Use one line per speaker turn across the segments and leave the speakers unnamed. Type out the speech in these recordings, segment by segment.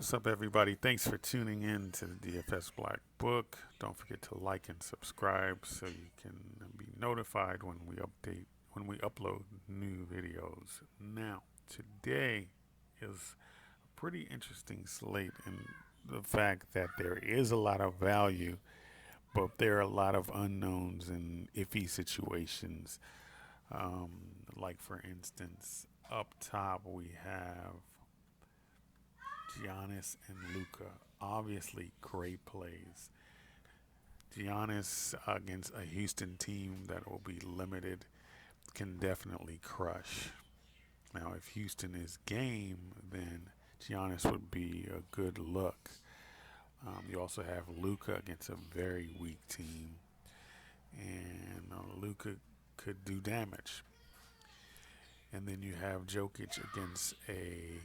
What's up, everybody? Thanks for tuning in to the DFS Black Book. Don't forget to like and subscribe so you can be notified when we upload new videos. Now, today is a pretty interesting slate in the fact that there is a lot of value, but there are a lot of unknowns and iffy situations. Um, like, for instance, up top we have Giannis and Luca. Obviously, great plays. Giannis against a Houston team that will be limited can definitely crush. Now, if Houston is game, then Giannis would be a good look. You also have Luca against a very weak team, and Luca could do damage. And then you have Jokic against a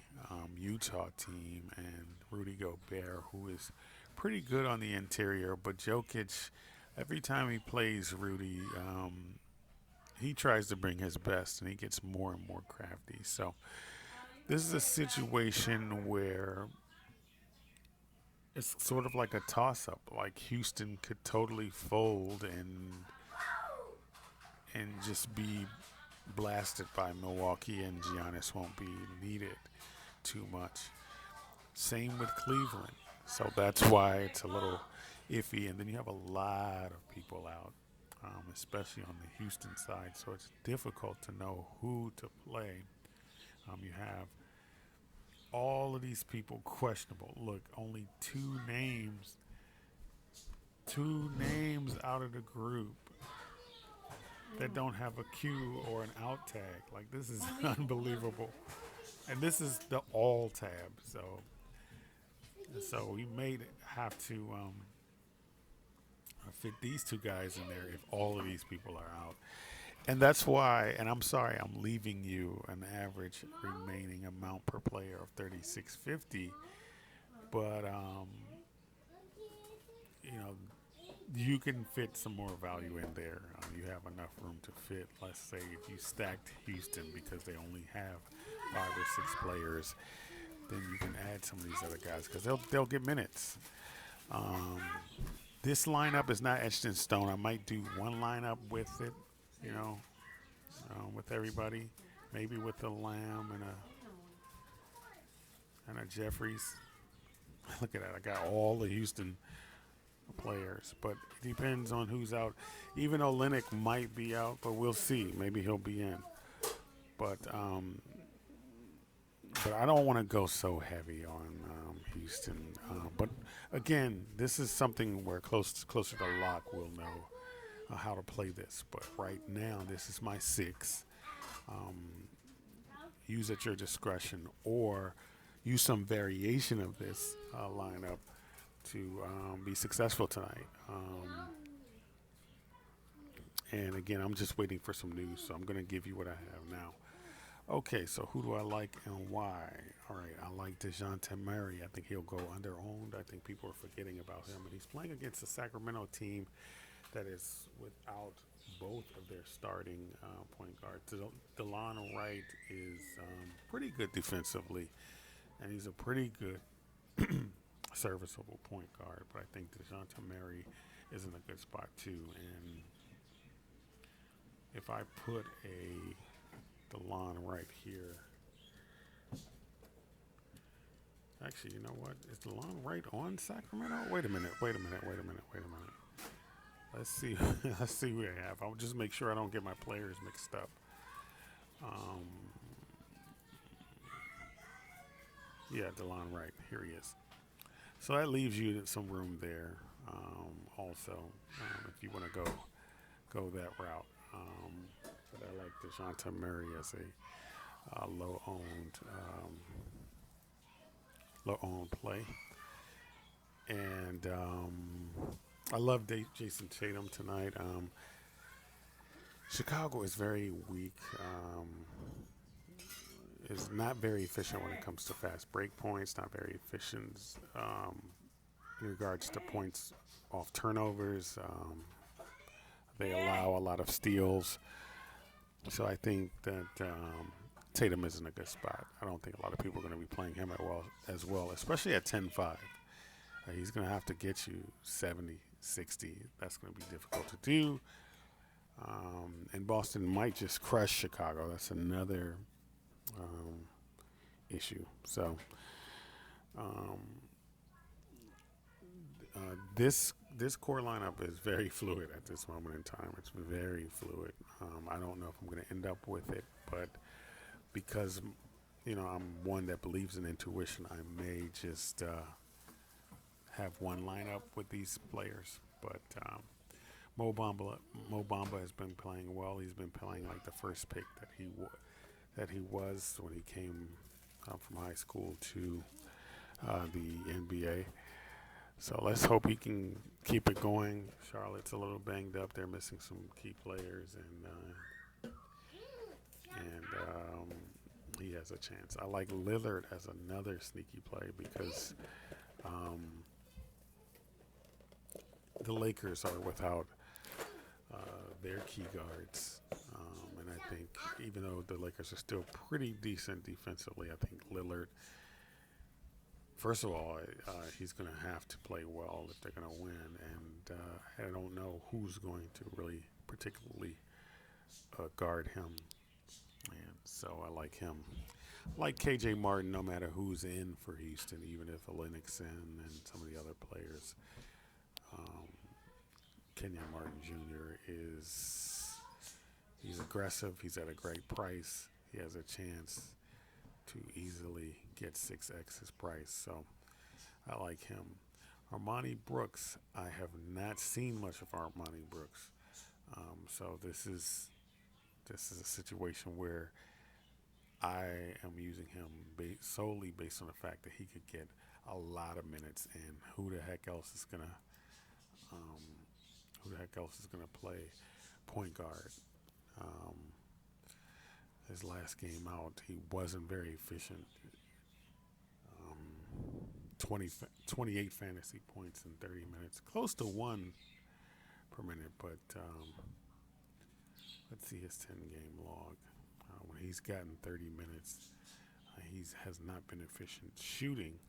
Utah team and Rudy Gobert, who is pretty good on the interior. But Jokic, every time he plays Rudy, he tries to bring his best and he gets more and more crafty. So this is a situation where it's sort of like a toss up. Like Houston could totally fold and just be blasted by Milwaukee, and Giannis won't be needed too much. Same with Cleveland. So that's why it's a little iffy. And then you have a lot of people out, especially on the Houston side. So it's difficult to know who to play. You have all of these people questionable. Look, only two names out of the group that don't have a Q or an out tag. Like, this is unbelievable. And this is the all tab. So we may have to fit these two guys in there if all of these people are out. And that's why, and I'm sorry, I'm leaving you an average remaining amount per player of 36.50. But you know, you can fit some more value in there. You have enough room to fit. Let's say if you stacked Houston because they only have 5 or 6 players, then you can add some of these other guys because they'll get minutes. Um, this lineup is not etched in stone. I might do one lineup with it, you know, with everybody, maybe with a Lamb and a Jeffries. Look at that! I got all the Houston players, but it depends on who's out. Even though Linux might be out, but we'll see. Maybe he'll be in. But but I don't want to go so heavy on Houston. But again, this is something where closer to lock, we'll know how to play this. But right now, this is my 6. Use at your discretion, or use some variation of this lineup to be successful tonight. And again, I'm just waiting for some news, so I'm going to give you what I have now. Okay, so who do I like and why? All right, I like DeJounte Murray. I think he'll go under-owned. I think people are forgetting about him. And he's playing against a Sacramento team that is without both of their starting point guards. DeLon Wright is pretty good defensively, and he's a pretty good serviceable point guard. But I think DeJounte Murray is in a good spot, too. And if I put a DeLon right here. Actually, you know what? Is DeLon right on Sacramento? Wait a minute. Let's see. Let's see who I have. I'll just make sure I don't get my players mixed up. Um, yeah, DeLon Wright. Here he is. So that leaves you some room there. Also, if you want to go that route. But I like DeJounte Murray as a low-owned play. And I love Jason Tatum tonight. Chicago is very weak. Is not very efficient when it comes to fast break points. Not very efficient in regards to points off turnovers. They allow a lot of steals. So I think that Tatum is in a good spot. I don't think a lot of people are going to be playing him as well, especially at 10-5. He's going to have to get you 70, 60. That's going to be difficult to do. And Boston might just crush Chicago. That's another um, issue. So um, this core lineup is very fluid at this moment in time. It's very fluid. I don't know if I'm going to end up with it, but because I'm one that believes in intuition, I may just have one lineup with these players. But Mo Bamba has been playing well. He's been playing like the first pick that he was when he came from high school to the NBA. So let's hope he can keep it going. Charlotte's a little banged up. They're missing some key players, and he has a chance. I like Lillard as another sneaky play because the Lakers are without their key guards. And I think even though the Lakers are still pretty decent defensively, I think Lillard, first of all, he's going to have to play well if they're going to win. And I don't know who's going to really particularly guard him. And so I like him. I like KJ Martin no matter who's in for Houston, even if Olenek's in and some of the other players. Kenyon Martin Jr. he's aggressive. He's at a great price. He has a chance to easily get 6x his price. So I like him. Armani Brooks, I have not seen much of Armani Brooks. So this is a situation where I am using him solely based on the fact that he could get a lot of minutes, and who the heck else is gonna play point guard? Um, his last game out, he wasn't very efficient. 28 fantasy points in 30 minutes, close to one per minute. But let's see his 10-game log. When he's gotten 30 minutes, he has not been efficient shooting,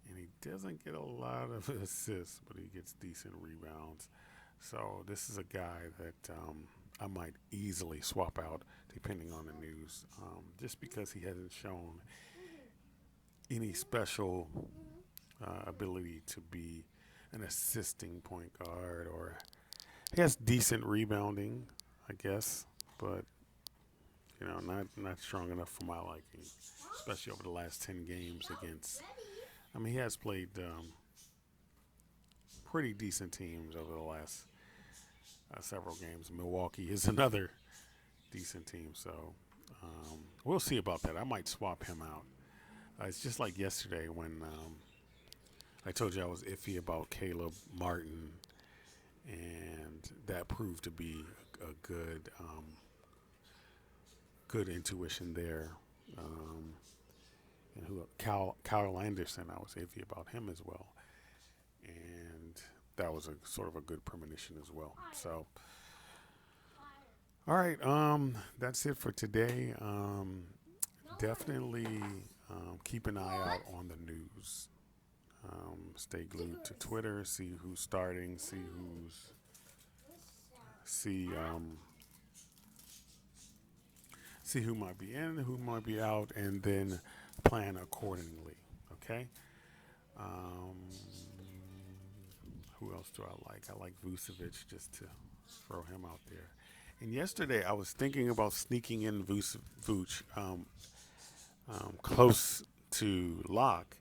and he doesn't get a lot of assists, but he gets decent rebounds. So this is a guy that I might easily swap out depending on the news, just because he hasn't shown any special ability to be an assisting point guard, or he has decent rebounding, I guess, but not strong enough for my liking, especially over the last 10 games against. I mean, he has played pretty decent teams over the last several games. Milwaukee is another decent team, so we'll see about that. I might swap him out. It's just like yesterday when I told you I was iffy about Caleb Martin, and that proved to be a good intuition there. And Kyle Anderson, I was iffy about him as well, and that was a sort of a good premonition as well. So, all right, that's it for today. Definitely keep an eye out on the news. Stay glued to Twitter. See who's starting. See who might be in, who might be out, and then plan accordingly. Okay. Who else do I like? I like Vucevic, just to throw him out there. And yesterday I was thinking about sneaking in Vucevic close to lock,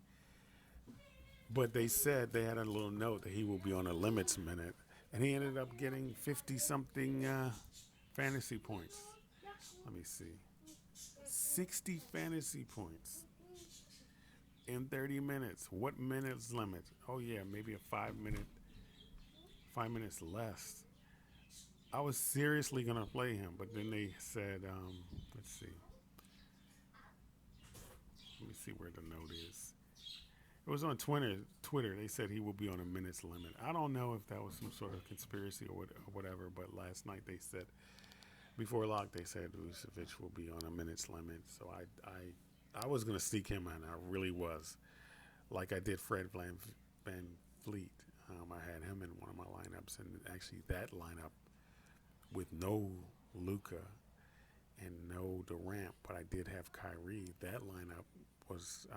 but they said they had a little note that he will be on a limits minute, and he ended up getting 50-something fantasy points. Let me see. 60 fantasy points in 30 minutes. What minutes limit? Oh yeah, maybe a 5 minutes less. I was seriously gonna play him, but then they said, let's see. Let me see where the note is. It was on Twitter. They said he will be on a minutes limit. I don't know if that was some sort of conspiracy or whatever, but last night they said Before lock, they said Vucevic will be on a minutes limit, so I was gonna sneak him in. I really was, like I did Van Fleet. I had him in one of my lineups, and actually that lineup with no Luca and no Durant, but I did have Kyrie. That lineup was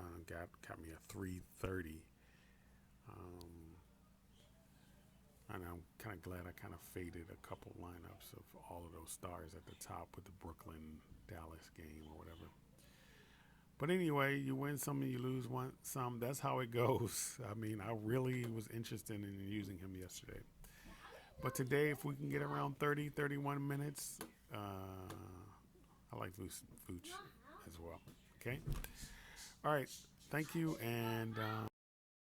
got me a 330. Um, and I'm kind of glad I kind of faded a couple lineups of all of those stars at the top with the Brooklyn Dallas game or whatever. But anyway, you win some and you lose some. That's how it goes. I mean, I really was interested in using him yesterday. But today, if we can get around 30, 31 minutes, I like Vooch as well. Okay? All right. Thank you. And